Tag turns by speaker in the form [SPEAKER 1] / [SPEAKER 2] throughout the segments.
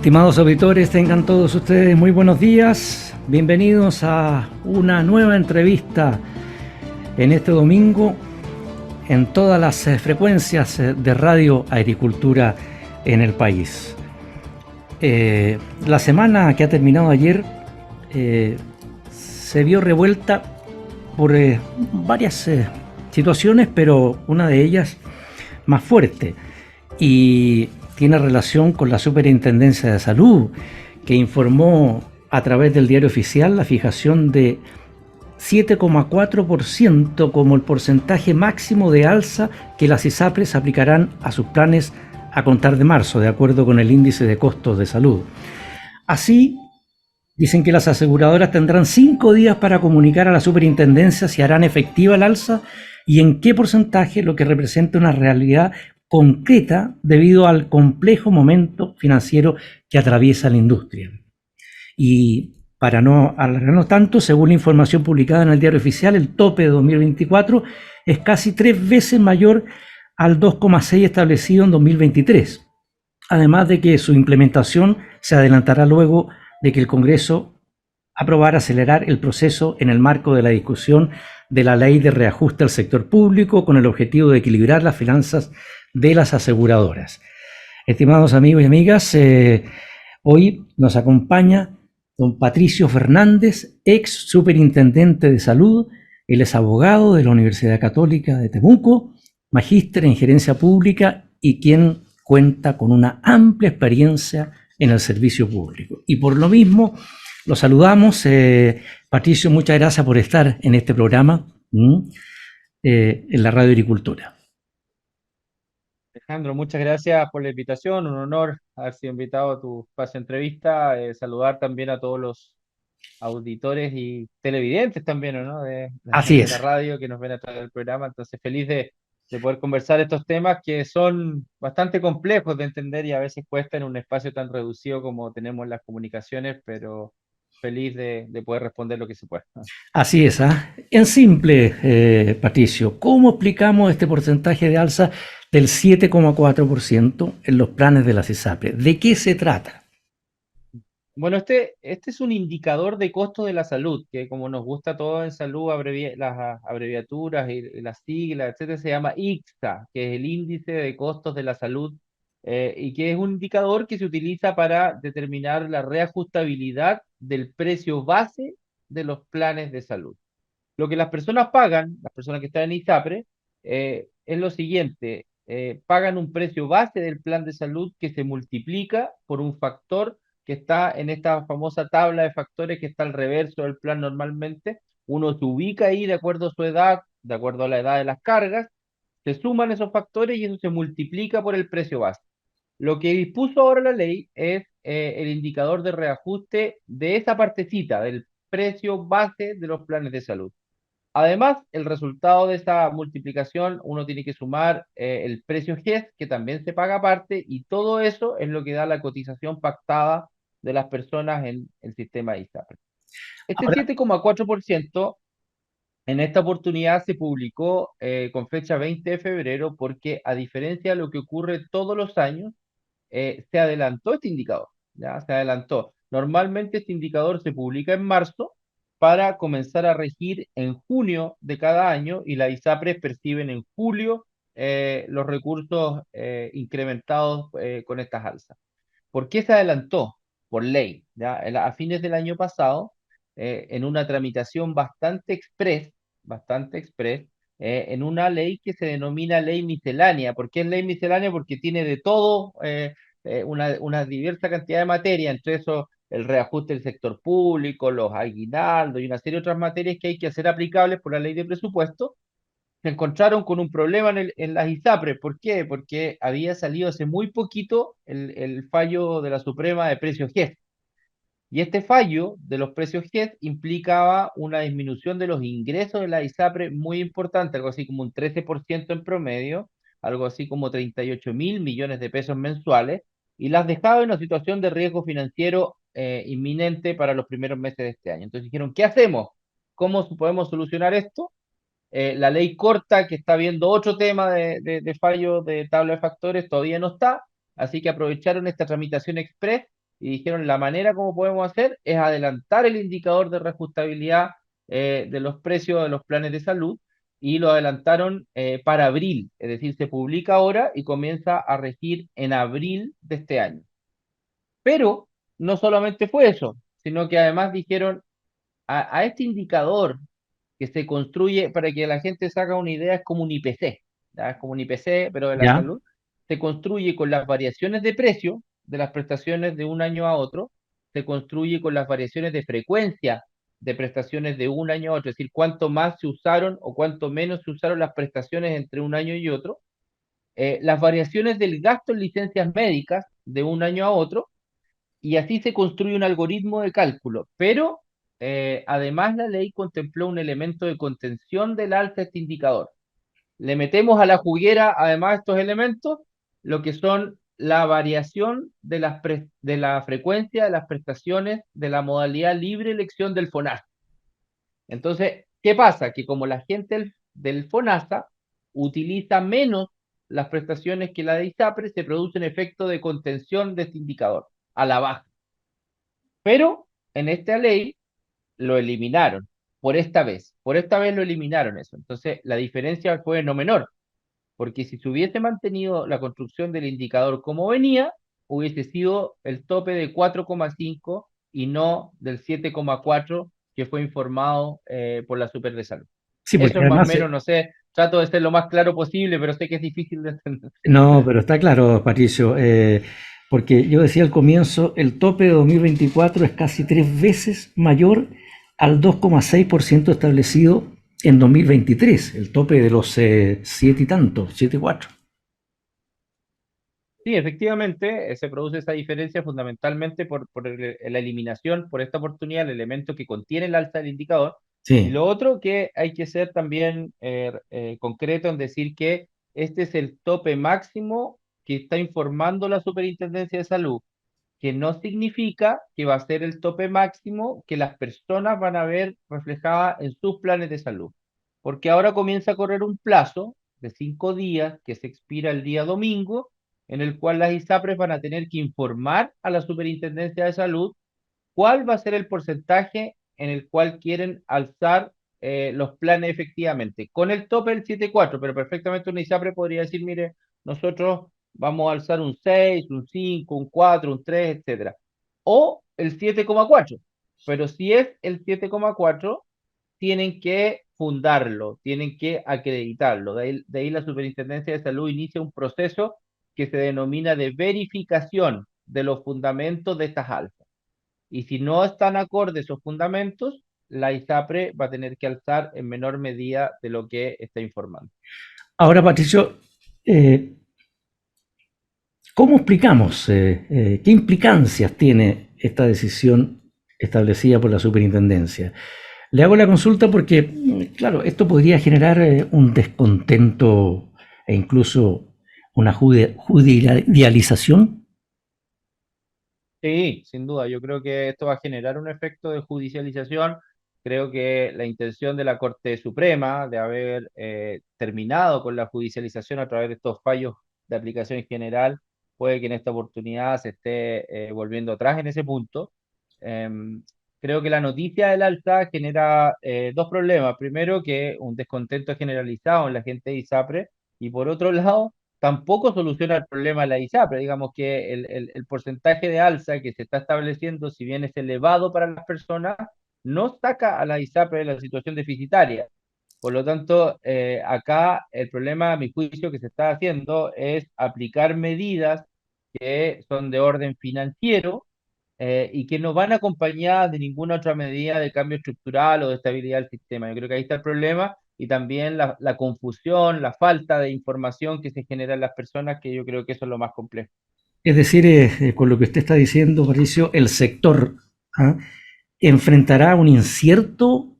[SPEAKER 1] Estimados auditores, tengan todos ustedes muy buenos días. Bienvenidos a una nueva entrevista en este domingo en todas las frecuencias de Radio Agricultura en el país. La semana que ha terminado ayer se vio revuelta por varias situaciones, pero una de ellas más fuerte y tiene relación con la Superintendencia de Salud, que informó a través del diario oficial la fijación de 7,4% como el porcentaje máximo de alza que las ISAPRES aplicarán a sus planes a contar de marzo, de acuerdo con el índice de costos de salud. Así, dicen que las aseguradoras tendrán 5 días para comunicar a la Superintendencia si harán efectiva el alza y en qué porcentaje, lo que representa una realidad concreta debido al complejo momento financiero que atraviesa la industria. Y para no alargarnos tanto, según la información publicada en el diario oficial, el tope de 2024 es casi 3 veces mayor al 2,6 establecido en 2023. Además de que su implementación se adelantará luego de que el Congreso aprobara acelerar el proceso en el marco de la discusión de la ley de reajuste al sector público con el objetivo de equilibrar las finanzas de las aseguradoras. Estimados amigos y amigas, hoy nos acompaña don Patricio Fernández, ex superintendente de salud. Él es abogado de la Universidad Católica de Temuco, magíster en gerencia pública y quien cuenta con una amplia experiencia en el servicio público. Y por lo mismo, lo saludamos. Patricio, muchas gracias por estar en este programa en la Radio Agricultura.
[SPEAKER 2] Alejandro, muchas gracias por la invitación, un honor haber sido invitado a tu espacio de entrevista, saludar también a todos los auditores y televidentes también, ¿no?
[SPEAKER 1] Así
[SPEAKER 2] De la
[SPEAKER 1] es.
[SPEAKER 2] radio que nos ven a través del programa, entonces feliz de poder conversar estos temas que son bastante complejos de entender y a veces cuesta en un espacio tan reducido como tenemos las comunicaciones, pero feliz de poder responder lo que se pueda.
[SPEAKER 1] Así es. En simple, Patricio, ¿cómo explicamos este porcentaje de alza del 7,4% en los planes de las ISAPRES? ¿De qué se trata?
[SPEAKER 2] Bueno, este es un indicador de costo de la salud, que como nos gusta todo en salud, las abreviaturas y las siglas, etcétera, se llama ICSA, que es el índice de costos de la salud, y que es un indicador que se utiliza para determinar la reajustabilidad del precio base de los planes de salud. Lo que las personas pagan, las personas que están en ISAPRE, es lo siguiente: pagan un precio base del plan de salud que se multiplica por un factor que está en esta famosa tabla de factores que está al reverso del plan normalmente. Uno se ubica ahí de acuerdo a su edad, de acuerdo a la edad de las cargas, se suman esos factores y eso se multiplica por el precio base. Lo que dispuso ahora la ley es el indicador de reajuste de esa partecita, del precio base de los planes de salud. Además, el resultado de esta multiplicación, uno tiene que sumar el precio GES, que también se paga aparte, y todo eso es lo que da la cotización pactada de las personas en el sistema ISAPRE. Este
[SPEAKER 1] Ahora,
[SPEAKER 2] 7,4% en esta oportunidad se publicó con fecha 20 de febrero porque, a diferencia de lo que ocurre todos los años, se adelantó este indicador, ¿ya? Se adelantó. Normalmente este indicador se publica en marzo para comenzar a regir en junio de cada año y las ISAPRES perciben en julio los recursos incrementados con estas alzas. ¿Por qué se adelantó? Por ley, ¿ya? A fines del año pasado, en una tramitación bastante express, en una ley que se denomina ley miscelánea. ¿Por qué es ley miscelánea? Porque tiene de todo, una diversa cantidad de materia, entre eso el reajuste del sector público, los aguinaldos y una serie de otras materias que hay que hacer aplicables por la ley de presupuesto. Se encontraron con un problema en las ISAPRES. ¿Por qué? Porque había salido hace muy poquito el fallo de la Suprema de precios GES. Y este fallo de los precios GES implicaba una disminución de los ingresos de la ISAPRE muy importante, algo así como un 13% en promedio, algo así como 38.000 millones de pesos mensuales, y las dejaba en una situación de riesgo financiero inminente para los primeros meses de este año. Entonces dijeron, ¿qué hacemos? ¿Cómo podemos solucionar esto? La ley corta, que está viendo otro tema de fallo de tabla de factores, todavía no está, así que aprovecharon esta tramitación express y dijeron, la manera como podemos hacer es adelantar el indicador de reajustabilidad de los precios de los planes de salud, y lo adelantaron para abril, es decir, se publica ahora y comienza a regir en abril de este año. Pero no solamente fue eso, sino que además dijeron, a este indicador que se construye, para que la gente se haga una idea, es como un IPC, ¿ya? Es como un IPC, pero de la
[SPEAKER 1] ¿Ya?
[SPEAKER 2] salud, se construye con las variaciones de precio de las prestaciones de un año a otro, se construye con las variaciones de frecuencia de prestaciones de un año a otro, es decir, cuánto más se usaron o cuánto menos se usaron las prestaciones entre un año y otro, las variaciones del gasto en licencias médicas de un año a otro, y así se construye un algoritmo de cálculo. Pero además la ley contempló un elemento de contención del alza de este indicador. Le metemos a la juguera, además de estos elementos, lo que son la variación de la frecuencia de las prestaciones de la modalidad libre elección del FONASA. Entonces, ¿qué pasa? Que como la gente del FONASA utiliza menos las prestaciones que la de ISAPRE, se produce un efecto de contención de este indicador a la baja. Pero en esta ley lo eliminaron por esta vez. Por esta vez lo eliminaron eso. Entonces, la diferencia fue no menor, porque si se hubiese mantenido la construcción del indicador como venía, hubiese sido el tope de 4,5 y no del 7,4 que fue informado por la Super de Salud.
[SPEAKER 1] Sí,
[SPEAKER 2] Eso
[SPEAKER 1] porque
[SPEAKER 2] es más o
[SPEAKER 1] además,
[SPEAKER 2] menos, no sé, trato de ser lo más claro posible, pero sé que es difícil de entender.
[SPEAKER 1] no, pero está claro, Patricio, porque yo decía al comienzo, el tope de 2024 es casi 3 veces mayor al 2,6% establecido en 2023, el tope de los 7 y tanto, 7,4.
[SPEAKER 2] Sí, efectivamente, se produce esa diferencia fundamentalmente por la eliminación, por esta oportunidad, el elemento que contiene el alza del indicador. Y
[SPEAKER 1] Sí,
[SPEAKER 2] lo otro que hay que ser también concreto en decir que este es el tope máximo que está informando la Superintendencia de Salud, que no significa que va a ser el tope máximo que las personas van a ver reflejada en sus planes de salud. Porque ahora comienza a correr un plazo de 5 días que se expira el día domingo, en el cual las ISAPRES van a tener que informar a la Superintendencia de Salud cuál va a ser el porcentaje en el cual quieren alzar los planes efectivamente, con el tope del 7,4, pero perfectamente una ISAPRE podría decir, mire, nosotros vamos a alzar un 6, un 5, un 4, un 3, etcétera. O el 7,4, pero si es el 7,4, tienen que fundarlo, tienen que acreditarlo. De ahí la Superintendencia de Salud inicia un proceso que se denomina de verificación de los fundamentos de estas alzas. Y si no están acordes esos fundamentos, la ISAPRE va a tener que alzar en menor medida de lo que está informando.
[SPEAKER 1] ahora Patricio, eh, ¿cómo explicamos qué implicancias tiene esta decisión establecida por la superintendencia? Le hago la consulta porque, claro, esto podría generar un descontento e incluso una judicialización.
[SPEAKER 2] Sí, sin duda. Yo creo que esto va a generar un efecto de judicialización. Creo que la intención de la Corte Suprema de haber terminado con la judicialización a través de estos fallos de aplicación general, puede que en esta oportunidad se esté volviendo atrás en ese punto. Em, Creo que la noticia del alza genera dos problemas. Primero, que un descontento generalizado en la gente de ISAPRE, y por otro lado, tampoco soluciona el problema de la ISAPRE. Digamos que el porcentaje de alza que se está estableciendo, si bien es elevado para las personas, no saca a la ISAPRE de la situación deficitaria. Por lo tanto, acá el problema, a mi juicio, que se está haciendo es aplicar medidas que son de orden financiero y que no van acompañadas de ninguna otra medida de cambio estructural o de estabilidad del sistema. Yo creo que ahí está el problema, y también la confusión, la falta de información que se genera en las personas, que yo creo que eso es lo más complejo.
[SPEAKER 1] Es decir, con lo que usted está diciendo, Patricio, el sector, ¿ah?, enfrentará un incierto,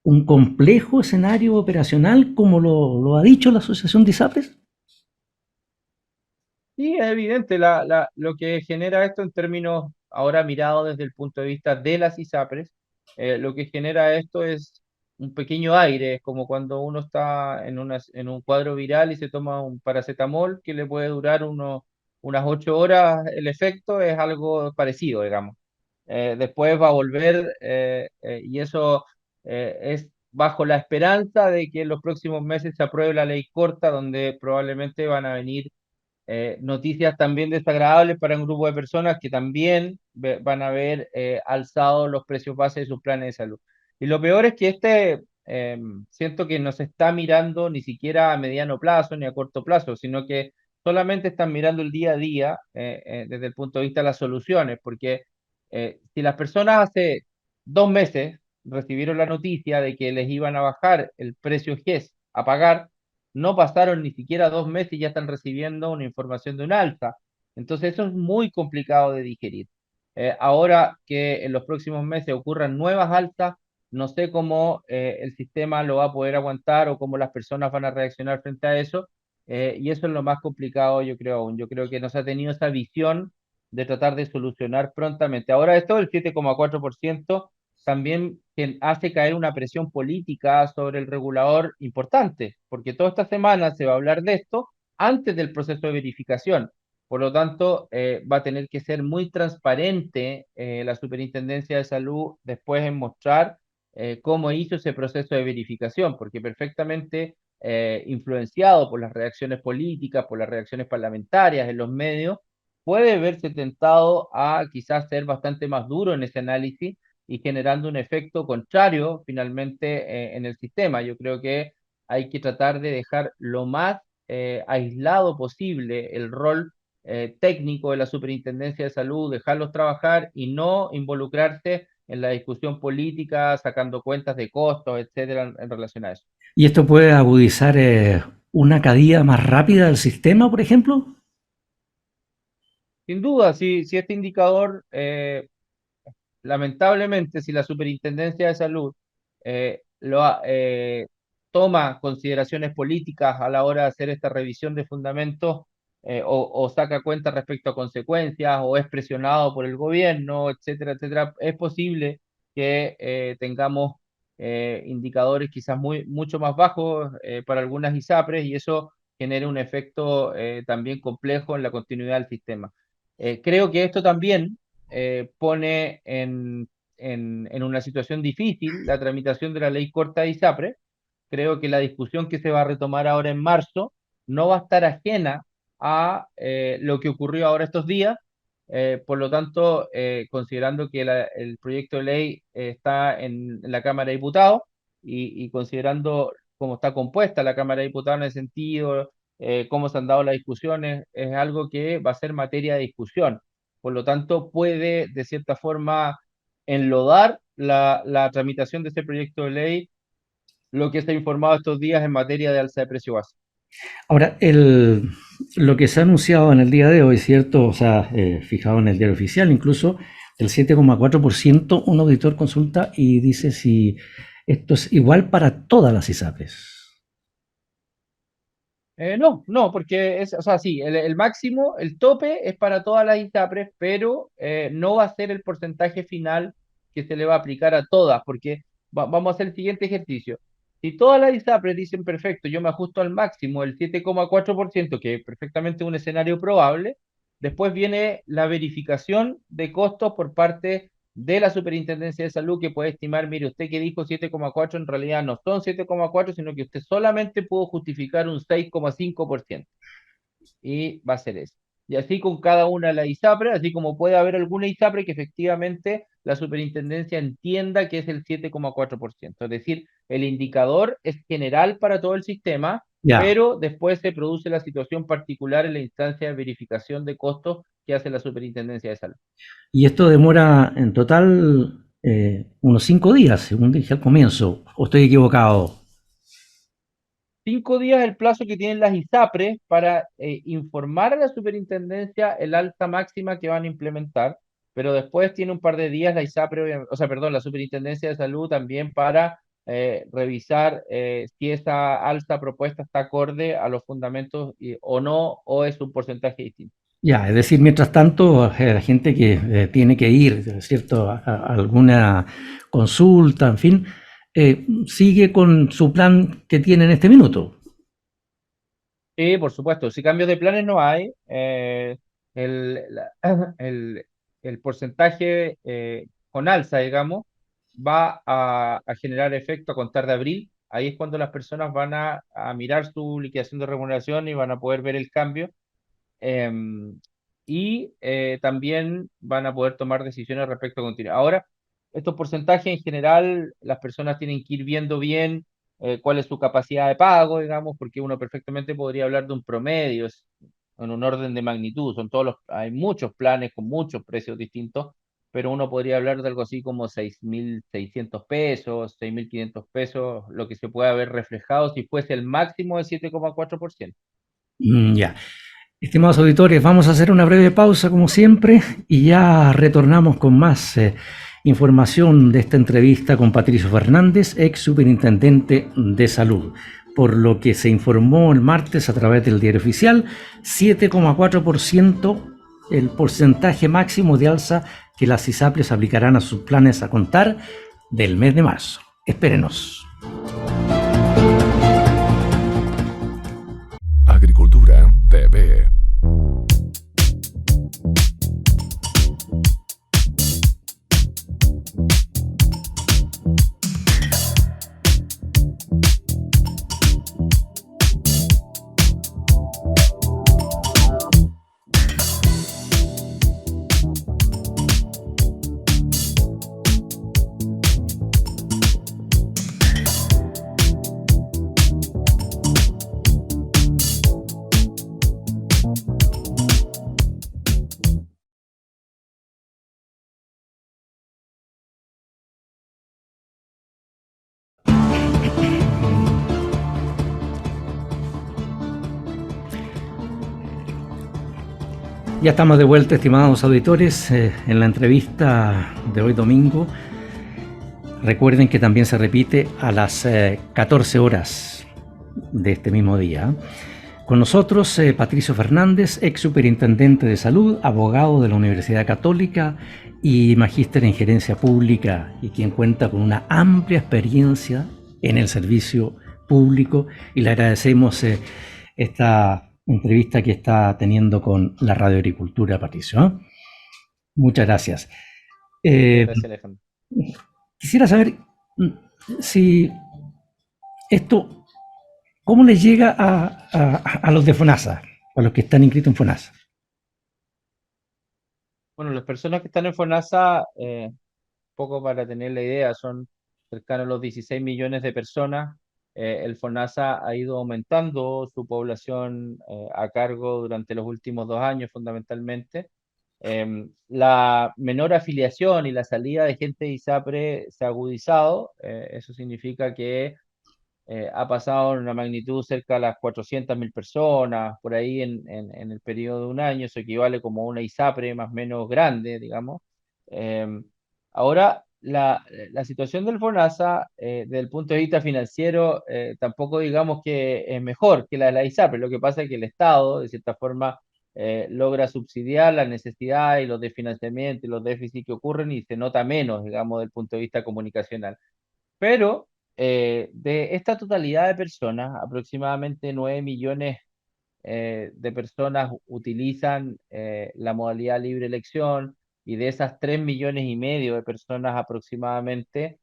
[SPEAKER 1] un complejo escenario operacional, como lo ha dicho la Asociación de ISAPRES.
[SPEAKER 2] Sí, es evidente lo que genera esto en términos, ahora mirado desde el punto de vista de las ISAPRES, lo que genera esto es un pequeño aire, es como cuando uno está en un cuadro viral y se toma un paracetamol que le puede durar unas 8 horas el efecto, es algo parecido, digamos. Después va a volver y eso es bajo la esperanza de que en los próximos meses se apruebe la ley corta, donde probablemente van a venir noticias también desagradables para un grupo de personas que también van a ver alzado los precios base de sus planes de salud. Y lo peor es que siento que no se está mirando ni siquiera a mediano plazo ni a corto plazo, sino que solamente están mirando el día a día desde el punto de vista de las soluciones, porque si las personas hace 2 meses recibieron la noticia de que les iban a bajar el precio GES a pagar, no pasaron ni siquiera 2 meses y ya están recibiendo una información de un alza. Entonces eso es muy complicado de digerir. Ahora que en los próximos meses ocurran nuevas alzas, no sé cómo el sistema lo va a poder aguantar o cómo las personas van a reaccionar frente a eso. Y eso es lo más complicado, yo creo aún. Yo creo que no se ha tenido esa visión de tratar de solucionar prontamente. Ahora esto del 7,4% también hace caer una presión política sobre el regulador importante, porque toda esta semana se va a hablar de esto antes del proceso de verificación. Por lo tanto, va a tener que ser muy transparente la Superintendencia de Salud después en mostrar cómo hizo ese proceso de verificación, porque perfectamente influenciado por las reacciones políticas, por las reacciones parlamentarias en los medios, puede verse tentado a quizás ser bastante más duro en ese análisis y generando un efecto contrario finalmente en el sistema. Yo creo que hay que tratar de dejar lo más aislado posible el rol técnico de la Superintendencia de Salud, dejarlos trabajar y no involucrarse en la discusión política, sacando cuentas de costos, etcétera, en relación a eso.
[SPEAKER 1] ¿Y esto puede agudizar una caída más rápida del sistema, por ejemplo?
[SPEAKER 2] Sin duda, si este indicador lamentablemente, si la Superintendencia de Salud toma consideraciones políticas a la hora de hacer esta revisión de fundamentos o saca cuenta respecto a consecuencias o es presionado por el gobierno, etcétera, etcétera, es posible que tengamos indicadores quizás mucho más bajos para algunas ISAPRES y eso genere un efecto también complejo en la continuidad del sistema. Creo que esto también pone en una situación difícil la tramitación de la ley corta de ISAPRE. Creo que la discusión que se va a retomar ahora en marzo no va a estar ajena a lo que ocurrió ahora estos días. Por lo tanto, considerando que el proyecto de ley está en la Cámara de Diputados y considerando cómo está compuesta la Cámara de Diputados en ese sentido, cómo se han dado las discusiones, es algo que va a ser materia de discusión. Por lo tanto, puede, de cierta forma, enlodar la tramitación de este proyecto de ley lo que se ha informado estos días en materia de alza de precio base.
[SPEAKER 1] Ahora, lo que se ha anunciado en el día de hoy, ¿cierto? O sea, fijado en el diario oficial, incluso el 7,4%, un auditor consulta y dice si esto es igual para todas las ISAPRES.
[SPEAKER 2] No, no, porque o sea, sí, el máximo, el tope es para todas las ISAPRES, pero no va a ser el porcentaje final que se le va a aplicar a todas, porque vamos a hacer el siguiente ejercicio. Si todas las ISAPRES dicen, perfecto, yo me ajusto al máximo, el 7,4%, que es perfectamente un escenario probable, después viene la verificación de costos por parte de la Superintendencia de Salud que puede estimar, mire, usted que dijo 7,4 en realidad no son 7,4 sino que usted solamente pudo justificar un 6,5% y va a ser eso. Y así con cada una de las ISAPRE, así como puede haber alguna ISAPRE que efectivamente la superintendencia entienda que es el 7,4%. Es decir, el indicador es general para todo el sistema,
[SPEAKER 1] Ya.
[SPEAKER 2] pero después se produce la situación particular en la instancia de verificación de costos que hace la superintendencia de salud.
[SPEAKER 1] Y esto demora en total unos 5 días, según dije al comienzo. ¿O estoy equivocado?
[SPEAKER 2] 5 días es el plazo que tienen las ISAPRES para informar a la superintendencia el alta máxima que van a implementar, pero después tiene un par de días la ISAPRE, o sea, perdón, la superintendencia de salud también para revisar si esa alta propuesta está acorde a los fundamentos o no, o es un porcentaje distinto.
[SPEAKER 1] Ya, es decir, mientras tanto, la gente que tiene que ir, ¿cierto?, a alguna consulta, en fin, sigue con su plan que tiene en este minuto.
[SPEAKER 2] Sí, por supuesto, si cambios de planes no hay, el, el porcentaje con alza, digamos, va a generar efecto a contar de abril. Ahí es cuando las personas van a mirar su liquidación de remuneración y van a poder ver el cambio. También van a poder tomar decisiones respecto a continuar. Ahora, estos porcentajes en general, las personas tienen que ir viendo bien cuál es su capacidad de pago, digamos, porque uno perfectamente podría hablar de un promedio, en un orden de magnitud. Hay muchos planes con muchos precios distintos, pero uno podría hablar de algo así como 6.600 pesos, 6.500 pesos, lo que se puede haber reflejado si fuese el máximo de 7,4%.
[SPEAKER 1] Ya. Estimados auditores, vamos a hacer una breve pausa como siempre y ya retornamos con más información de esta entrevista con Patricio Fernández, ex superintendente de salud. Por lo que se informó el martes a través del diario oficial, 7,4% el porcentaje máximo de alza que las ISAPRES aplicarán a sus planes a contar del mes de marzo. Espérenos.
[SPEAKER 3] Agricultura TV.
[SPEAKER 1] Ya estamos de vuelta, estimados auditores, en la entrevista de hoy domingo. Recuerden que también se repite a las 14 horas de este mismo día. Con nosotros, Patricio Fernández, ex superintendente de salud, abogado de la Universidad Católica y magíster en gerencia pública, y quien cuenta con una amplia experiencia en el servicio público. Y le agradecemos esta entrevista que está teniendo con la Radio Agricultura, Patricio, ¿eh? Muchas gracias.
[SPEAKER 2] Muchas
[SPEAKER 1] Eh,
[SPEAKER 2] gracias, Alejandro.
[SPEAKER 1] Quisiera saber si esto, ¿cómo les llega a los de FONASA, a los que están inscritos en FONASA?
[SPEAKER 2] Bueno, las personas que están en FONASA, poco para tener la idea, son cercanos a los 16 millones de personas. El FONASA ha ido aumentando su población a cargo durante los últimos 2 años, fundamentalmente. La menor afiliación y la salida de gente de ISAPRE se ha agudizado. Eso significa que ha pasado en una magnitud cerca de las 400.000 personas, por ahí en el periodo de un año. Eso equivale como a una ISAPRE más o menos grande, digamos. Eh, Ahora, la situación del FONASA, desde el punto de vista financiero, tampoco digamos que es mejor que la de la ISAPRE. Lo que pasa es que el Estado, de cierta forma, logra subsidiar las necesidades y los desfinanciamientos y los déficits que ocurren, y se nota menos, digamos, desde el punto de vista comunicacional. Pero de esta totalidad de personas, aproximadamente 9 millones de personas utilizan la modalidad libre elección, y de esas 3,5 millones de personas aproximadamente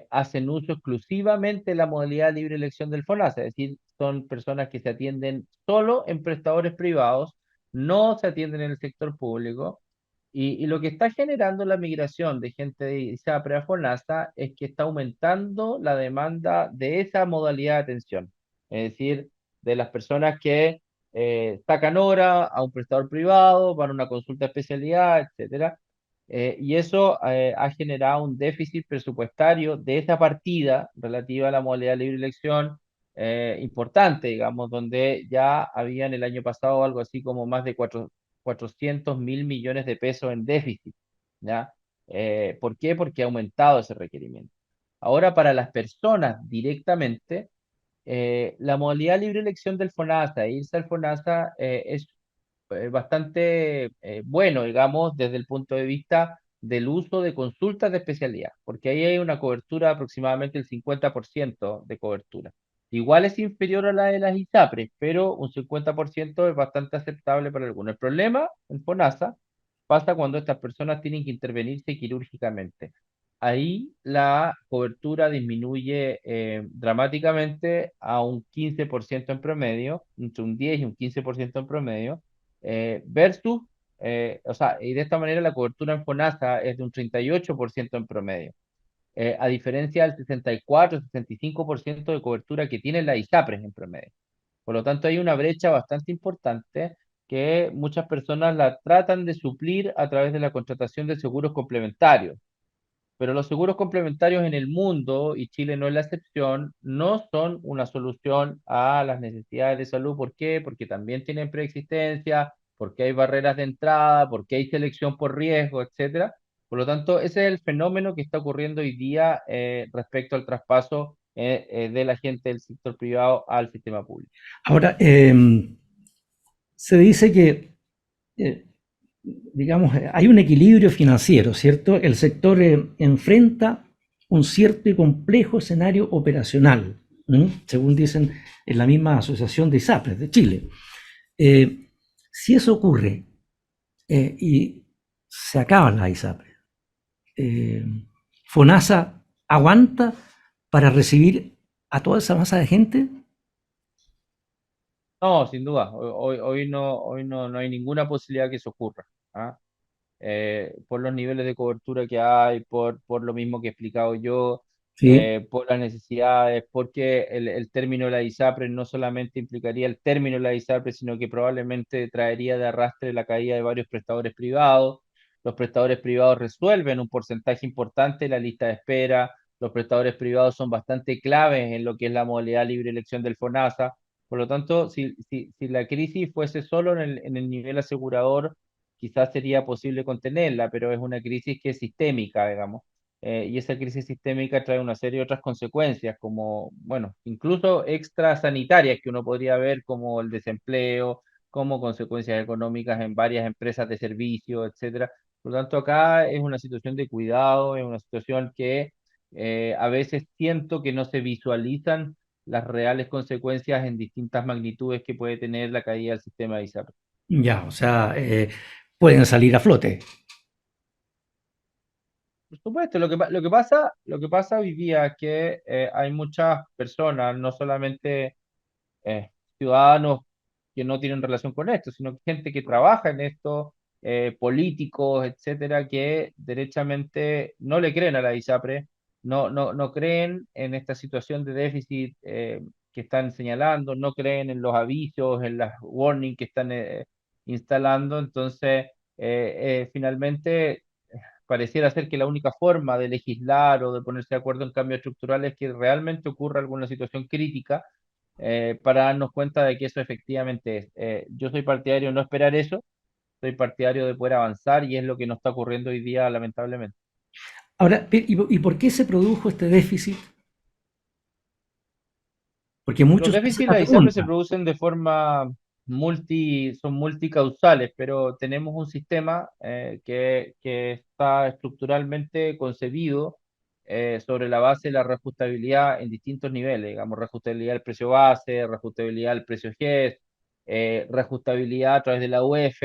[SPEAKER 2] hacen uso exclusivamente de la modalidad libre elección del FONASA. Es decir, son personas que se atienden solo en prestadores privados, no se atienden en el sector público. Y lo que está generando la migración de gente de ISAPRE a FONASA es que está aumentando la demanda de esa modalidad de atención. Es decir, de las personas que sacan hora a un prestador privado, van a una consulta de especialidad, etcétera. Y eso ha generado un déficit presupuestario de esa partida relativa a la modalidad de libre elección importante, digamos, donde ya había en el año pasado algo así como más de 400.000 millones de pesos en déficit, ¿ya? ¿Por qué? Porque ha aumentado ese requerimiento. Ahora, para las personas directamente, la modalidad libre elección del FONASA, irse al FONASA es bastante bueno, digamos, desde el punto de vista del uso de consultas de especialidad, porque ahí hay una cobertura de aproximadamente el 50% de cobertura. Igual es inferior a la de las ISAPRES, pero un 50% es bastante aceptable para algunos. El problema en FONASA pasa cuando estas personas tienen que intervenirse quirúrgicamente. Ahí la cobertura disminuye dramáticamente a un 15% en promedio, entre un 10 y un 15% en promedio, versus, o sea, y de esta manera la cobertura en FONASA es de un 38% en promedio, a diferencia del 64-65% de cobertura que tiene la ISAPRES en promedio. Por lo tanto, hay una brecha bastante importante que muchas personas la tratan de suplir a través de la contratación de seguros complementarios. Pero los seguros complementarios en el mundo, y Chile no es la excepción, no son una solución a las necesidades de salud. ¿Por qué? Porque también tienen preexistencia, porque hay barreras de entrada, porque hay selección por riesgo, etcétera. Por lo tanto, ese es el fenómeno que está ocurriendo hoy día respecto al traspaso de la gente del sector privado al sistema público.
[SPEAKER 1] Ahora, se dice que, eh, digamos, hay un equilibrio financiero, ¿cierto? El sector enfrenta un cierto y complejo escenario operacional, según dicen en la misma Asociación de ISAPRES de Chile. Si eso ocurre y se acaban las ISAPRES, eh, ¿FONASA aguanta para recibir a toda esa masa de gente?
[SPEAKER 2] No, sin duda. Hoy no hay ninguna posibilidad que eso ocurra. ¿Ah? Por los niveles de cobertura que hay, por lo mismo que he explicado yo,
[SPEAKER 1] Sí.
[SPEAKER 2] por las necesidades, porque el término de la ISAPRE no solamente implicaría el término de la ISAPRE, sino que probablemente traería de arrastre la caída de varios prestadores privados. Los prestadores privados resuelven un porcentaje importante de la lista de espera. Los prestadores privados son bastante claves en lo que es la modalidad libre elección del FONASA. Por lo tanto, si la crisis fuese solo en el nivel asegurador, quizás sería posible contenerla, pero es una crisis que es sistémica, digamos. Y esa crisis sistémica trae una serie de otras consecuencias, como, bueno, incluso extrasanitarias que uno podría ver, como el desempleo, como consecuencias económicas en varias empresas de servicio, etcétera. Por lo tanto, acá es una situación de cuidado, es una situación que a veces siento que no se visualizan las reales consecuencias en distintas magnitudes que puede tener la caída del sistema de ISAPRE.
[SPEAKER 1] Ya, o sea, pueden salir a flote.
[SPEAKER 2] Por supuesto, lo que pasa hoy día es que hay muchas personas, no solamente eh, ciudadanos que no tienen relación con esto, sino que gente que trabaja en esto, políticos, etcétera, que derechamente no le creen a la ISAPRE, no creen en esta situación de déficit que están señalando, no creen en los avisos, en las warnings que están instalando. Entonces, finalmente pareciera ser que la única forma de legislar o de ponerse de acuerdo en cambios estructurales es que realmente ocurra alguna situación crítica para darnos cuenta de que eso efectivamente es. Yo soy partidario de no esperar eso, soy partidario de poder avanzar y es lo que nos está ocurriendo hoy día, lamentablemente.
[SPEAKER 1] Ahora, ¿y por qué se produjo este déficit? Porque
[SPEAKER 2] Los
[SPEAKER 1] muchos hacen
[SPEAKER 2] déficits de
[SPEAKER 1] la
[SPEAKER 2] la ISAPRE se
[SPEAKER 1] pregunta.
[SPEAKER 2] producen de forma son multicausales, pero tenemos un sistema que está estructuralmente concebido sobre la base de la reajustabilidad en distintos niveles, digamos, reajustabilidad del precio base, reajustabilidad del precio GES, reajustabilidad a través de la UEF,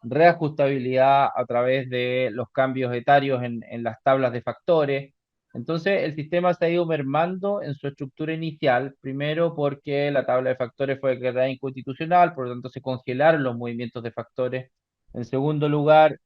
[SPEAKER 2] reajustabilidad a través de los cambios etarios en las tablas de factores. Entonces, el sistema se ha ido mermando en su estructura inicial, primero porque la tabla de factores fue declarada inconstitucional, por lo tanto se congelaron los movimientos de factores. En segundo lugar,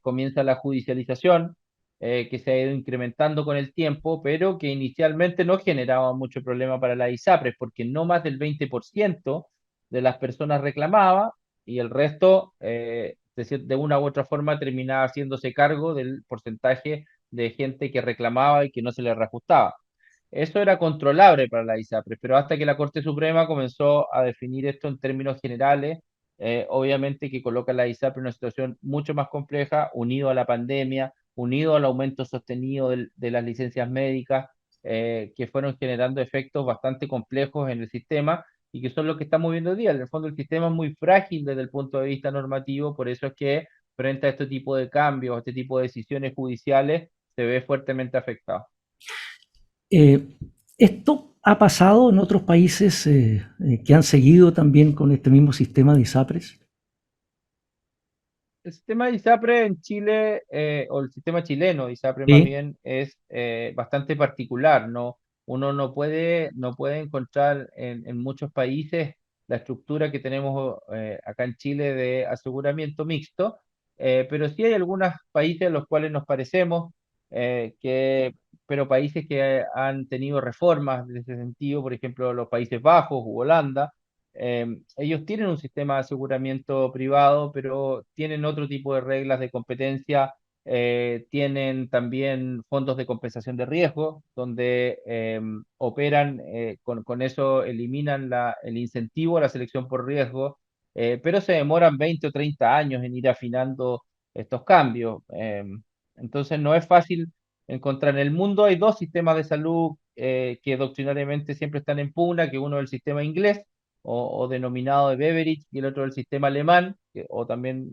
[SPEAKER 2] comienza la judicialización, que se ha ido incrementando con el tiempo, pero que inicialmente no generaba mucho problema para la ISAPRES, porque no más del 20% de las personas reclamaba y el resto, de una u otra forma, terminaba haciéndose cargo del porcentaje de gente que reclamaba y que no se le reajustaba. Eso era controlable para la ISAPRES, pero hasta que la Corte Suprema comenzó a definir esto en términos generales, obviamente que coloca a la ISAPRES en una situación mucho más compleja, unido a la pandemia, unido al aumento sostenido de las licencias médicas, que fueron generando efectos bastante complejos en el sistema y que son los que estamos viendo hoy día. En el fondo el sistema es muy frágil desde el punto de vista normativo, por eso es que frente a este tipo de cambios, a este tipo de decisiones judiciales, se ve fuertemente afectado.
[SPEAKER 1] Eh, ¿Esto ha pasado en otros países que han seguido también con este mismo sistema de ISAPRES?
[SPEAKER 2] El sistema de ISAPRE en Chile, o el sistema chileno de ISAPRE más
[SPEAKER 1] Sí.
[SPEAKER 2] bien, es bastante particular, ¿no? Uno no puede encontrar en muchos países la estructura que tenemos acá en Chile de aseguramiento mixto, pero sí hay algunos países a los cuales nos parecemos, pero países que han tenido reformas en ese sentido, por ejemplo, los Países Bajos u Holanda. Ellos tienen un sistema de aseguramiento privado, pero tienen otro tipo de reglas de competencia. Tienen también fondos de compensación de riesgo, donde operan, con eso eliminan el incentivo a la selección por riesgo, pero se demoran 20 o 30 años en ir afinando estos cambios. Entonces no es fácil encontrar. En el mundo hay dos sistemas de salud que doctrinariamente siempre están en pugna, que uno es el sistema inglés, o denominado de Beveridge, y el otro el sistema alemán, o también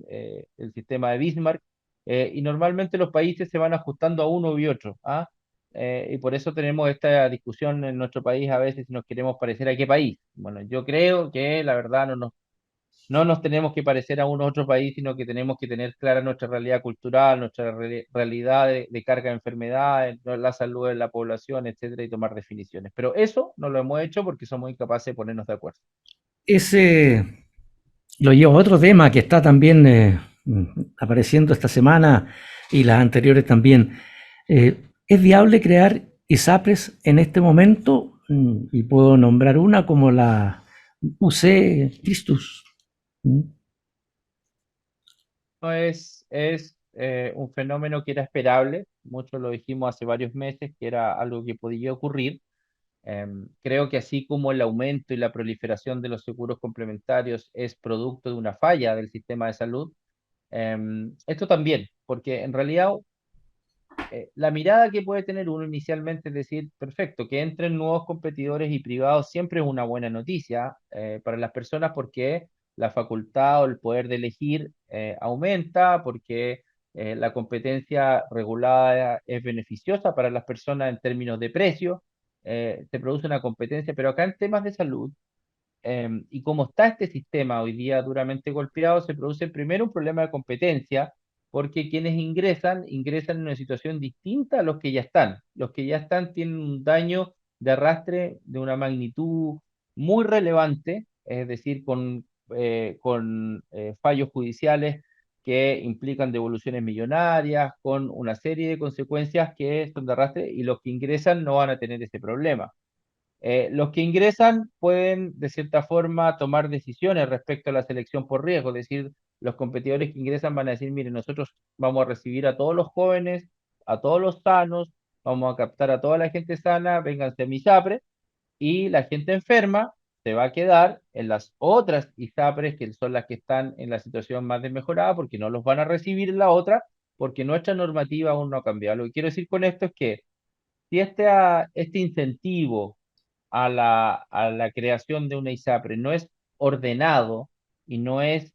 [SPEAKER 2] el sistema de Bismarck, y normalmente los países se van ajustando a uno y otro, ¿ah? Y por eso tenemos esta discusión en nuestro país a veces si nos queremos parecer a qué país. Bueno, yo creo que la verdad no nos tenemos que parecer a un otro país, sino que tenemos que tener clara nuestra realidad cultural, nuestra realidad de carga de enfermedades, ¿no? La salud de la población, etcétera, y tomar definiciones. Pero eso no lo hemos hecho porque somos incapaces de ponernos de acuerdo.
[SPEAKER 1] Ese lo llevo a otro tema que está también apareciendo esta semana y las anteriores también. ¿Es viable crear ISAPRES en este momento? Y puedo nombrar una como la UC Christus. Mm.
[SPEAKER 2] No es un fenómeno que era esperable, muchos lo dijimos hace varios meses, que era algo que podía ocurrir. Creo que así como el aumento y la proliferación de los seguros complementarios es producto de una falla del sistema de salud, esto también, porque en realidad la mirada que puede tener uno inicialmente es decir, perfecto, que entren nuevos competidores y privados siempre es una buena noticia para las personas porque la facultad o el poder de elegir aumenta, porque la competencia regulada es beneficiosa para las personas en términos de precio, se produce una competencia, pero acá en temas de salud, y como está este sistema hoy día duramente golpeado, se produce primero un problema de competencia, porque quienes ingresan en una situación distinta a los que ya están. Los que ya están tienen un daño de arrastre de una magnitud muy relevante, es decir, con fallos judiciales que implican devoluciones millonarias, con una serie de consecuencias que son de arrastre, y los que ingresan no van a tener ese problema. Los que ingresan pueden, de cierta forma, tomar decisiones respecto a la selección por riesgo, es decir, los competidores que ingresan van a decir, miren, nosotros vamos a recibir a todos los jóvenes, a todos los sanos, vamos a captar a toda la gente sana, vénganse a mi ISAPRE, y la gente enferma se va a quedar en las otras ISAPRES, que son las que están en la situación más desmejorada, porque no los van a recibir en la otra, porque nuestra normativa aún no ha cambiado. Lo que quiero decir con esto es que si este incentivo a la creación de una ISAPRE no es ordenado y no es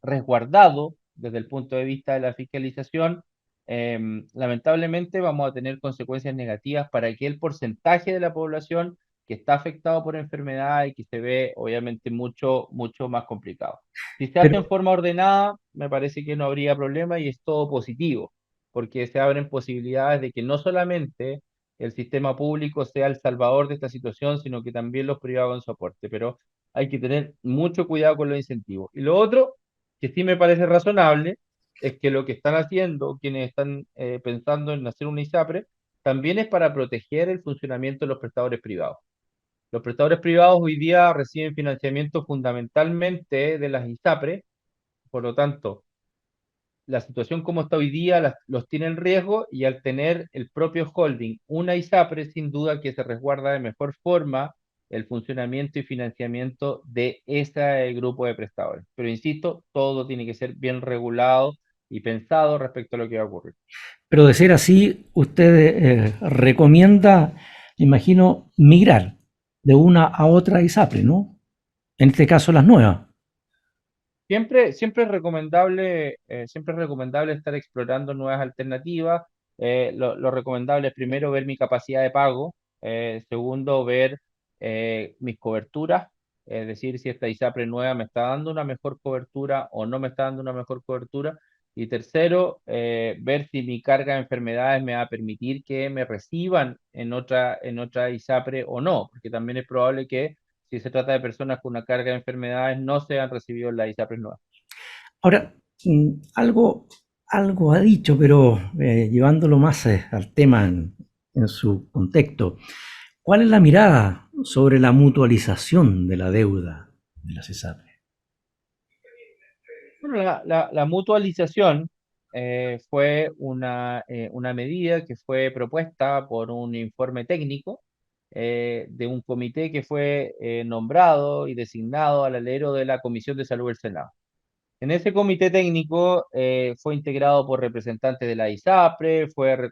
[SPEAKER 2] resguardado desde el punto de vista de la fiscalización, lamentablemente vamos a tener consecuencias negativas para aquel porcentaje de la población que está afectado por enfermedad y que se ve obviamente mucho, mucho más complicado. Si se hace
[SPEAKER 1] Pero,
[SPEAKER 2] en forma ordenada, me parece que no habría problema y es todo positivo, porque se abren posibilidades de que no solamente el sistema público sea el salvador de esta situación, sino que también los privados en su aporte. Pero hay que tener mucho cuidado con los incentivos. Y lo otro, que sí me parece razonable, es que lo que están haciendo quienes están pensando en hacer una ISAPRE, también es para proteger el funcionamiento de los prestadores privados. Los prestadores privados hoy día reciben financiamiento fundamentalmente de las ISAPRE, por lo tanto, la situación como está hoy día los tiene en riesgo, y al tener el propio holding una ISAPRE, sin duda que se resguarda de mejor forma el funcionamiento y financiamiento de ese grupo de prestadores. Pero insisto, todo tiene que ser bien regulado y pensado respecto a lo que va a ocurrir.
[SPEAKER 1] pero de ser así, usted recomienda, imagino, migrar de una a otra ISAPRE, ¿no? En este caso las nuevas.
[SPEAKER 2] Siempre es recomendable estar explorando nuevas alternativas. Lo recomendable es primero ver mi capacidad de pago, Segundo, ver mis coberturas, es decir, si esta ISAPRE nueva me está dando una mejor cobertura o no me está dando una mejor cobertura. Y tercero, ver si mi carga de enfermedades me va a permitir que me reciban en otra ISAPRE o no, porque también es probable que si se trata de personas con una carga de enfermedades no sean recibidos en la ISAPRE nueva.
[SPEAKER 1] Ahora, algo ha dicho, pero llevándolo más al tema en su contexto, ¿cuál es la mirada sobre la mutualización de la deuda de las ISAPRE?
[SPEAKER 2] Bueno, la mutualización fue una medida que fue propuesta por un informe técnico de un comité que fue nombrado y designado al alero de la Comisión de Salud del Senado. En ese comité técnico fue integrado por representantes de la ISAPRE, fue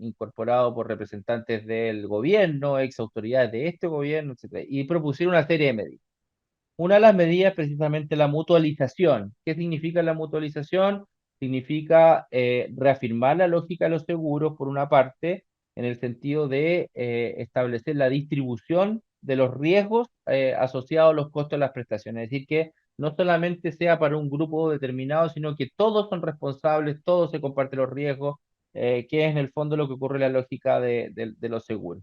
[SPEAKER 2] incorporado por representantes del gobierno, ex autoridades de este gobierno, etc. Y propusieron una serie de medidas. Una de las medidas es precisamente la mutualización. ¿Qué significa la mutualización? Significa reafirmar la lógica de los seguros, por una parte, en el sentido de establecer la distribución de los riesgos asociados a los costos de las prestaciones. Es decir, que no solamente sea para un grupo determinado, sino que todos son responsables, todos se comparten los riesgos, que es en el fondo lo que ocurre en la lógica de los seguros.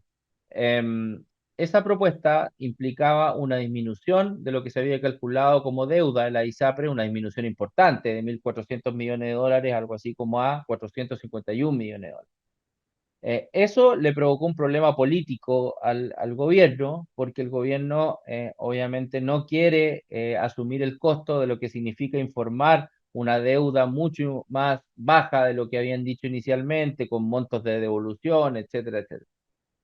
[SPEAKER 2] Em, Esa propuesta implicaba una disminución de lo que se había calculado como deuda en la ISAPRE, una disminución importante de 1.400 millones de dólares, algo así como a 451 millones de dólares. Eso le provocó un problema político al gobierno, porque el gobierno obviamente no quiere asumir el costo de lo que significa informar una deuda mucho más baja de lo que habían dicho inicialmente, con montos de devolución, etcétera, etcétera.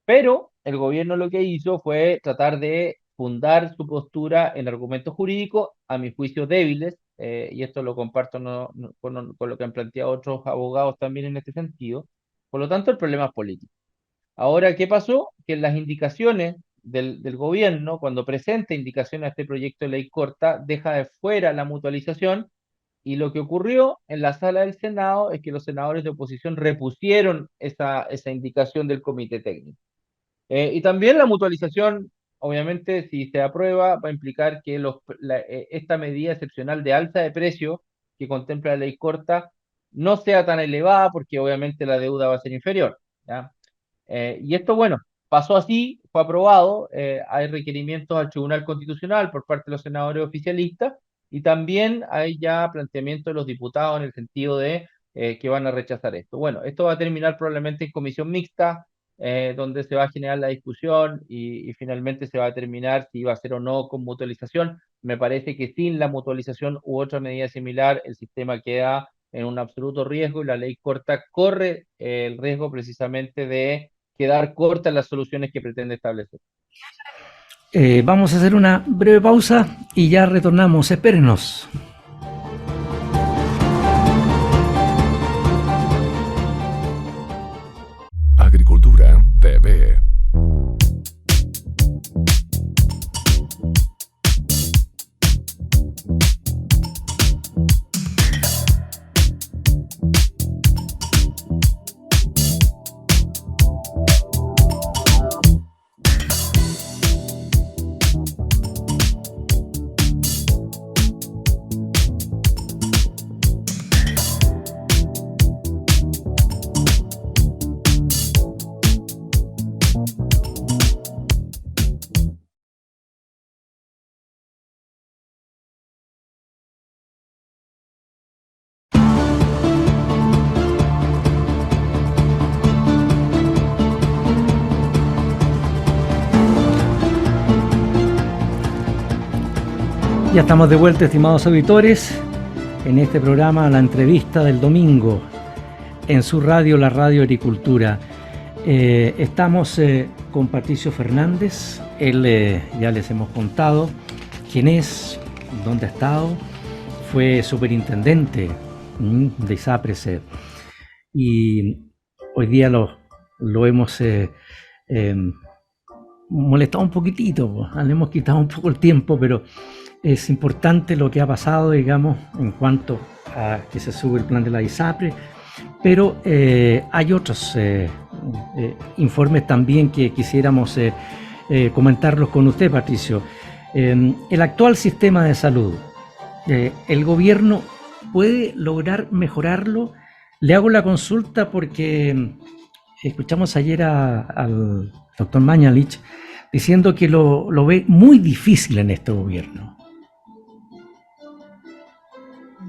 [SPEAKER 2] Pero el gobierno lo que hizo fue tratar de fundar su postura en argumentos jurídicos, a mi juicio débiles, y esto lo comparto con lo que han planteado otros abogados también en este sentido. Por lo tanto, el problema es político. Ahora, ¿qué pasó? Que en las indicaciones del gobierno, cuando presenta indicaciones a este proyecto de ley corta, deja de fuera la mutualización, y lo que ocurrió en la sala del Senado es que los senadores de oposición repusieron esa indicación del comité técnico. Y también la mutualización, obviamente, si se aprueba, va a implicar que esta medida excepcional de alza de precio que contempla la ley corta no sea tan elevada, porque obviamente la deuda va a ser inferior, ¿ya? Y esto, bueno, pasó así, fue aprobado, hay requerimientos al Tribunal Constitucional por parte de los senadores oficialistas, y también hay ya planteamientos de los diputados en el sentido de que van a rechazar esto. Bueno, esto va a terminar probablemente en comisión mixta, donde se va a generar la discusión y finalmente se va a determinar si va a ser o no con mutualización. Me parece que sin la mutualización u otra medida similar, el sistema queda en un absoluto riesgo, y la ley corta corre el riesgo precisamente de quedar corta en las soluciones que pretende establecer.
[SPEAKER 1] Vamos a hacer una breve pausa y ya retornamos. Espérenos.
[SPEAKER 3] Agricultura TV.
[SPEAKER 1] Ya estamos de vuelta, estimados auditores, en este programa, la entrevista del domingo, en su radio, la Radio Agricultura. Estamos con Patricio Fernández. Él, ya les hemos contado quién es, dónde ha estado. Fue superintendente de ISAPRE, y hoy día lo hemos molestado un poquitito, le hemos quitado un poco el tiempo, pero es importante lo que ha pasado, digamos, en cuanto a que se sube el plan de la ISAPRE, pero hay otros informes también que quisiéramos comentarlos con usted, Patricio. El actual sistema de salud, ¿el gobierno puede lograr mejorarlo? Le hago la consulta porque escuchamos ayer al doctor Mañalich diciendo que lo ve muy difícil en este gobierno.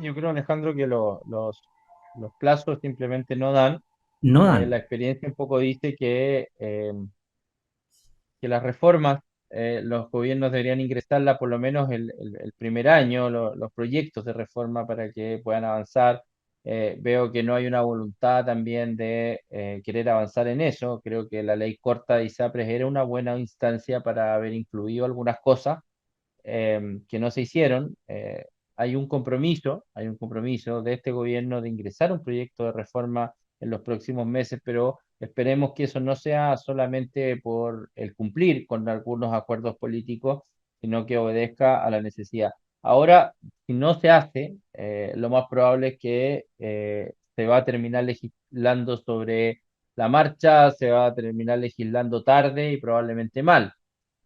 [SPEAKER 2] Yo creo, Alejandro, que los plazos simplemente no dan.
[SPEAKER 1] No dan.
[SPEAKER 2] La experiencia un poco dice que las reformas, los gobiernos deberían ingresarla por lo menos el primer año, los proyectos de reforma para que puedan avanzar. Veo que no hay una voluntad también de querer avanzar en eso. Creo que la ley corta de ISAPRES era una buena instancia para haber incluido algunas cosas que no se hicieron. Hay un compromiso de este gobierno de ingresar un proyecto de reforma en los próximos meses, pero esperemos que eso no sea solamente por el cumplir con algunos acuerdos políticos, sino que obedezca a la necesidad. Ahora, si no se hace, lo más probable es que se va a terminar legislando sobre la marcha, se va a terminar legislando tarde y probablemente mal.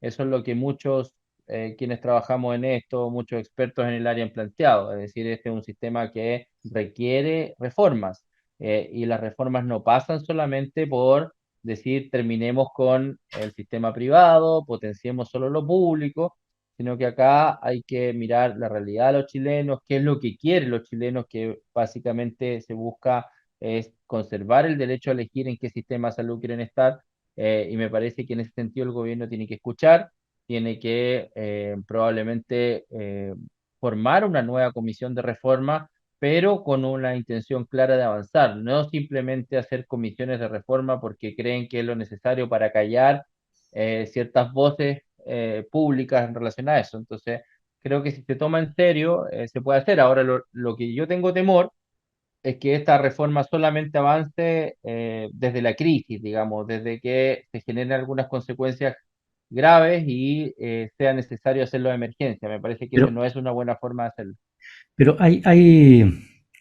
[SPEAKER 2] Eso es lo que muchos quienes trabajamos en esto, muchos expertos en el área han planteado. Es decir, este es un sistema que requiere reformas y las reformas no pasan solamente por decir terminemos con el sistema privado, potenciemos solo lo público, sino que acá hay que mirar la realidad de los chilenos, qué es lo que quieren los chilenos, que básicamente se busca es conservar el derecho a elegir en qué sistema de salud quieren estar y me parece que en ese sentido el gobierno tiene que escuchar, tiene que probablemente formar una nueva comisión de reforma, pero con una intención clara de avanzar, no simplemente hacer comisiones de reforma porque creen que es lo necesario para callar ciertas voces públicas en relación a eso. Entonces, creo que si se toma en serio, se puede hacer. Ahora, lo que yo tengo temor es que esta reforma solamente avance desde la crisis, digamos, desde que se generen algunas consecuencias graves y sea necesario hacerlo de emergencia. Me parece que eso
[SPEAKER 1] Pero,
[SPEAKER 2] no es una buena forma de hacerlo.
[SPEAKER 1] pero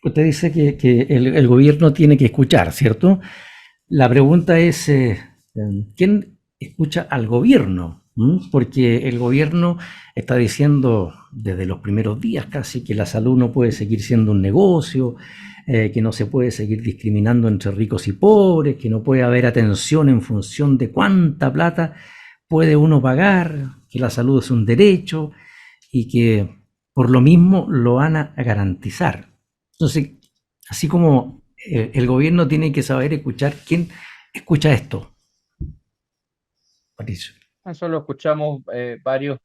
[SPEAKER 1] usted dice que el gobierno tiene que escuchar, ¿cierto? La pregunta es, ¿quién escucha al gobierno? Porque el gobierno está diciendo desde los primeros días casi que la salud no puede seguir siendo un negocio, que no se puede seguir discriminando entre ricos y pobres, que no puede haber atención en función de cuánta plata puede uno pagar, que la salud es un derecho y que por lo mismo lo van a garantizar. Entonces, así como el gobierno tiene que saber escuchar, ¿quién escucha esto, Patricio?
[SPEAKER 2] Eso lo escuchamos varios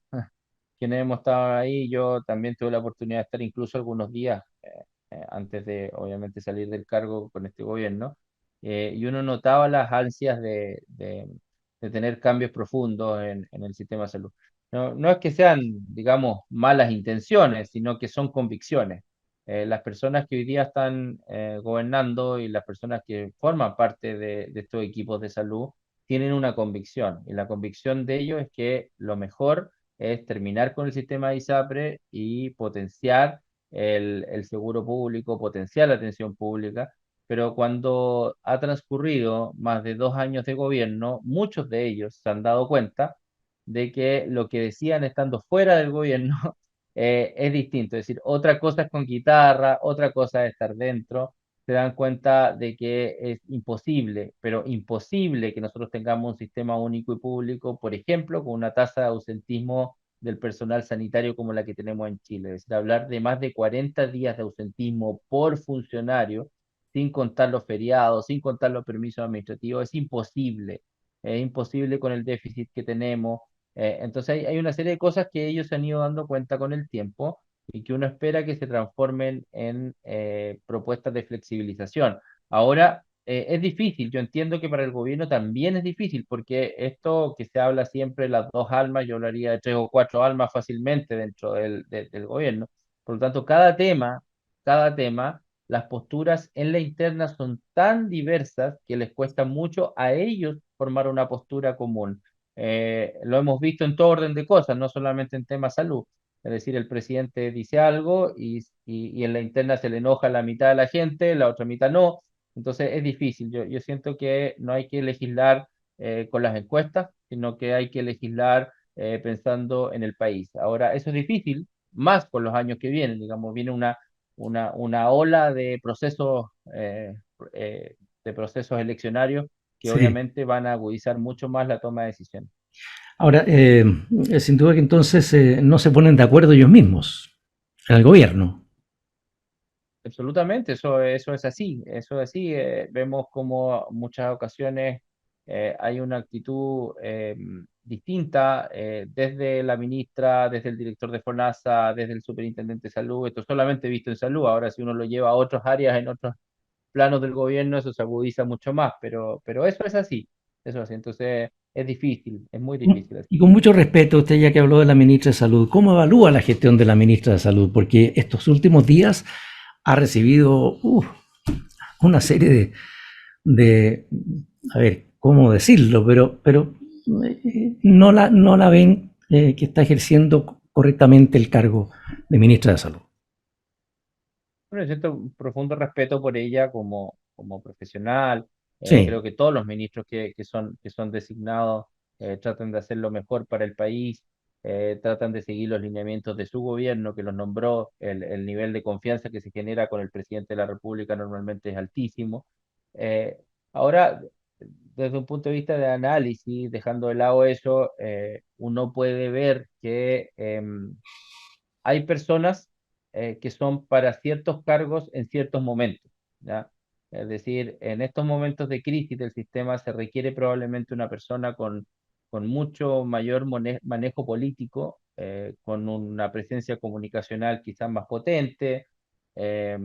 [SPEAKER 2] quienes hemos estado ahí. Yo también tuve la oportunidad de estar incluso algunos días antes de, obviamente, salir del cargo con este gobierno. Y uno notaba las ansias de tener cambios profundos en el sistema de salud. No, no es que sean, digamos, malas intenciones, sino que son convicciones. Las personas que hoy día están gobernando y las personas que forman parte de estos equipos de salud tienen una convicción, y la convicción de ellos es que lo mejor es terminar con el sistema de ISAPRE y potenciar el seguro público, potenciar la atención pública, pero cuando ha transcurrido más de 2 años de gobierno, muchos de ellos se han dado cuenta de que lo que decían estando fuera del gobierno es distinto. Es decir, otra cosa es con guitarra, otra cosa es estar dentro. Se dan cuenta de que es imposible, pero imposible que nosotros tengamos un sistema único y público, por ejemplo, con una tasa de ausentismo del personal sanitario como la que tenemos en Chile. Es decir, hablar de más de 40 días de ausentismo por funcionario, sin contar los feriados, sin contar los permisos administrativos, es imposible. Es imposible con el déficit que tenemos. Entonces hay una serie de cosas que ellos se han ido dando cuenta con el tiempo y que uno espera que se transformen en propuestas de flexibilización. Ahora, es difícil, yo entiendo que para el gobierno también es difícil, porque esto que se habla siempre, las dos almas, yo hablaría de tres o cuatro almas fácilmente dentro del gobierno. Por lo tanto, cada tema, las posturas en la interna son tan diversas que les cuesta mucho a ellos formar una postura común. Lo hemos visto en todo orden de cosas, no solamente en temas salud. Es decir, el presidente dice algo y en la interna se le enoja a la mitad de la gente, la otra mitad no. Entonces es difícil. Yo siento que no hay que legislar con las encuestas, sino que hay que legislar pensando en el país. Ahora, eso es difícil, más con los años que vienen, digamos, viene una ola de procesos eleccionarios que
[SPEAKER 1] Sí.
[SPEAKER 2] obviamente van a agudizar mucho más la toma de decisiones.
[SPEAKER 1] Ahora, sin duda que entonces no se ponen de acuerdo ellos mismos, en el gobierno.
[SPEAKER 2] Absolutamente, eso es así, eso es así. Vemos como muchas ocasiones hay una actitud distinta desde la ministra, desde el director de FONASA, desde el superintendente de salud. Esto solamente visto en salud. Ahora, si uno lo lleva a otras áreas, en otros planos del gobierno, eso se agudiza mucho más, pero eso es así, eso es así. Entonces, es difícil, es muy difícil así.
[SPEAKER 1] Y con mucho respeto, usted ya que habló de la ministra de Salud, ¿cómo evalúa la gestión de la ministra de Salud? Porque estos últimos días ha recibido una serie de, a ver, ¿cómo decirlo? Pero no la ven que está ejerciendo correctamente el cargo de ministra de Salud.
[SPEAKER 2] Bueno, siento un profundo respeto por ella como profesional.
[SPEAKER 1] Sí,
[SPEAKER 2] Creo que todos los ministros que son designados tratan de hacer lo mejor para el país, tratan de seguir los lineamientos de su gobierno que los nombró. El nivel de confianza que se genera con el presidente de la República normalmente es altísimo. Eh, Ahora, desde un punto de vista de análisis, dejando de lado eso, uno puede ver que hay personas que son para ciertos cargos en ciertos momentos, ¿ya? Es decir, en estos momentos de crisis del sistema se requiere probablemente una persona con mucho mayor manejo político, con una presencia comunicacional quizás más potente, eh,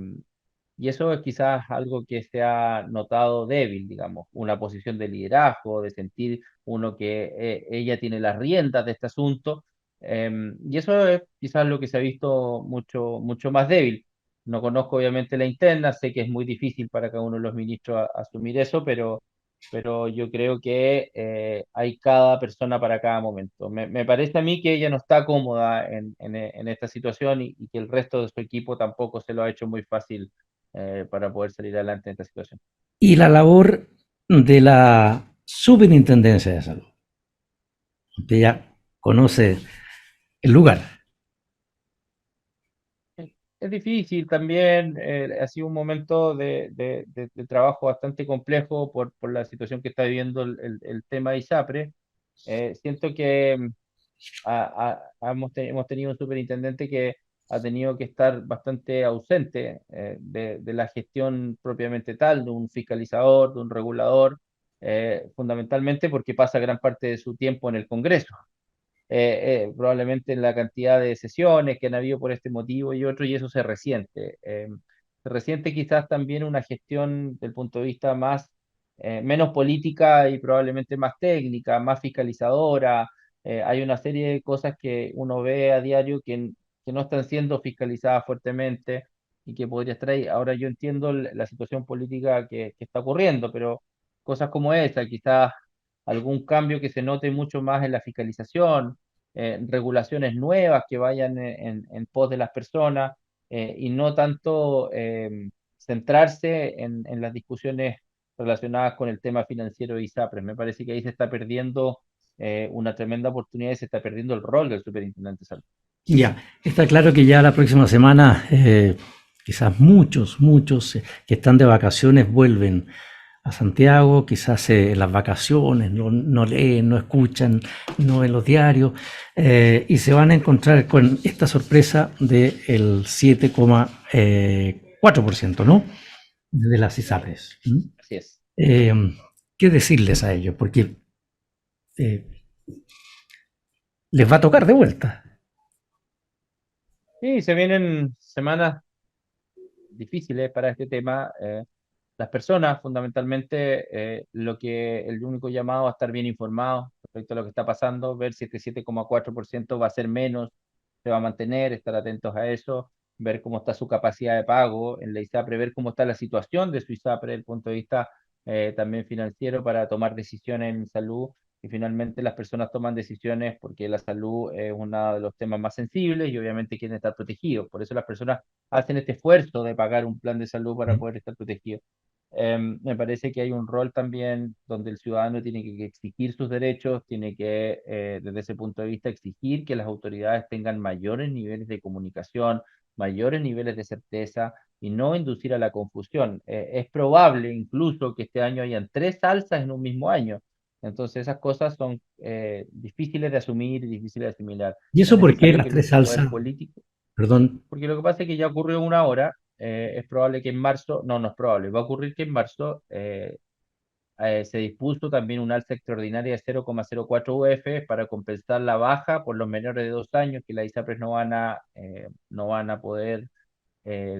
[SPEAKER 2] y eso es quizás algo que se ha notado débil, digamos, una posición de liderazgo, de sentir uno que ella tiene las riendas de este asunto, y eso es quizás lo que se ha visto mucho más débil. No conozco obviamente la interna, sé que es muy difícil para cada uno de los ministros asumir eso, pero yo creo que hay cada persona para cada momento. Me parece a mí que ella no está cómoda en esta situación y que el resto de su equipo tampoco se lo ha hecho muy fácil para poder salir adelante en esta situación.
[SPEAKER 1] y la labor de la Superintendencia de Salud. Usted ya conoce el lugar.
[SPEAKER 2] Es difícil también, ha sido un momento de trabajo bastante complejo por la situación que está viviendo el tema de ISAPRE. Siento que hemos tenido un superintendente que ha tenido que estar bastante ausente de la gestión propiamente tal, de un fiscalizador, de un regulador, fundamentalmente porque pasa gran parte de su tiempo en el Congreso, probablemente en la cantidad de sesiones que han habido por este motivo y otro, y eso se resiente. Se resiente quizás también una gestión del punto de vista menos política y probablemente más técnica, más fiscalizadora. Hay una serie de cosas que uno ve a diario que no están siendo fiscalizadas fuertemente y que podría estar ahí. Ahora yo entiendo la situación política que está ocurriendo, pero cosas como esa, quizás algún cambio que se note mucho más en la fiscalización, regulaciones nuevas que vayan en pos de las personas y no tanto centrarse en las discusiones relacionadas con el tema financiero de ISAPRES. Me parece que ahí se está perdiendo una tremenda oportunidad y se está perdiendo el rol del superintendente de salud.
[SPEAKER 1] Ya, está claro que ya la próxima semana quizás muchos que están de vacaciones vuelven a Santiago, quizás en las vacaciones no leen, no escuchan, no ven los diarios y se van a encontrar con esta sorpresa del 7,4%, ¿no? De las ISAPRES. ¿Mm?
[SPEAKER 2] Así es.
[SPEAKER 1] Eh, ¿Qué decirles a ellos? Porque eh, les va a tocar de vuelta.
[SPEAKER 2] Sí, se vienen semanas difíciles para este tema. Las personas, fundamentalmente, el único llamado a estar bien informados respecto a lo que está pasando, ver si este 7,4% va a ser menos, se va a mantener, estar atentos a eso, ver cómo está su capacidad de pago en la ISAPRE, ver cómo está la situación de su ISAPRE desde el punto de vista también financiero para tomar decisiones en salud. Y finalmente las personas toman decisiones porque la salud es uno de los temas más sensibles y obviamente quieren estar protegidos. Por eso las personas hacen este esfuerzo de pagar un plan de salud para poder estar protegidos. Me parece que hay un rol también donde el ciudadano tiene que exigir sus derechos, tiene que, desde ese punto de vista, exigir que las autoridades tengan mayores niveles de comunicación, mayores niveles de certeza y no inducir a la confusión. Es probable incluso que este año hayan 3 alzas en un mismo año. Entonces esas cosas son difíciles de asumir y difíciles de asimilar.
[SPEAKER 1] ¿Y
[SPEAKER 2] Es
[SPEAKER 1] eso por qué
[SPEAKER 2] necesario
[SPEAKER 1] las
[SPEAKER 2] que
[SPEAKER 1] tres
[SPEAKER 2] el poder
[SPEAKER 1] alzas?
[SPEAKER 2] político,
[SPEAKER 1] Perdón.
[SPEAKER 2] porque lo que pasa es que ya ocurrió una hora, es probable que en marzo, no, no es probable, va a ocurrir que en marzo se dispuso también un alza extraordinaria de 0,04 UF para compensar la baja por los menores de 2 años que las ISAPRES no van a poder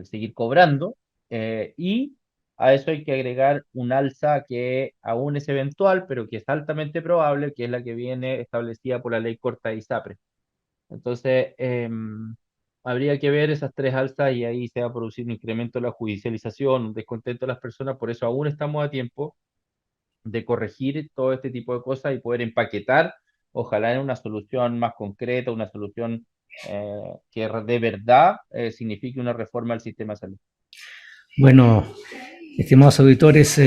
[SPEAKER 2] seguir cobrando. Y a eso hay que agregar un alza que aún es eventual, pero que es altamente probable, que es la que viene establecida por la ley corta de ISAPRES. Entonces, habría que ver esas 3 alzas y ahí se va a producir un incremento de la judicialización, un descontento de las personas, por eso aún estamos a tiempo de corregir todo este tipo de cosas y poder empaquetar, ojalá en una solución más concreta, una solución que de verdad signifique una reforma al sistema de salud.
[SPEAKER 1] Bueno, estimados auditores,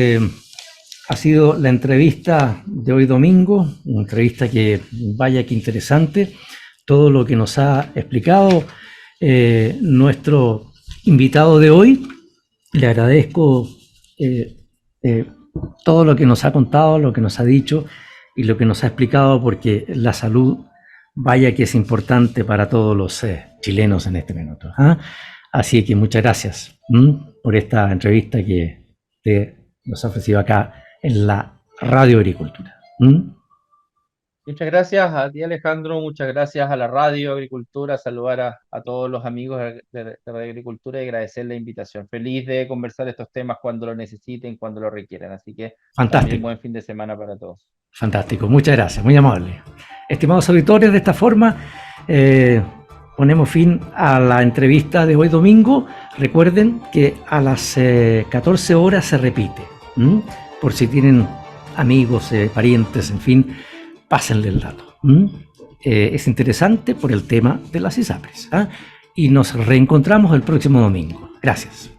[SPEAKER 1] ha sido la entrevista de hoy domingo, una entrevista que vaya que interesante, todo lo que nos ha explicado nuestro invitado de hoy. Le agradezco todo lo que nos ha contado, lo que nos ha dicho y lo que nos ha explicado, porque la salud, vaya que es importante para todos los chilenos en este minuto. ¿Ah? Así que muchas gracias por esta entrevista que nos ha ofrecido acá en la Radio Agricultura.
[SPEAKER 2] Muchas gracias a ti, Alejandro, muchas gracias a la Radio Agricultura, saludar a todos los amigos de Radio Agricultura y agradecer la invitación. Feliz de conversar estos temas cuando lo necesiten, cuando lo requieran. Así que también
[SPEAKER 1] Fantástico,
[SPEAKER 2] buen fin de semana para todos.
[SPEAKER 1] fantástico. Muchas gracias, muy amable. Estimados auditores, de esta forma ponemos fin a la entrevista de hoy domingo. Recuerden que a las 14 horas se repite. Por si tienen amigos, parientes, en fin, pásenle el dato. Es interesante por el tema de las ISAPRES. Y nos reencontramos el próximo domingo. Gracias.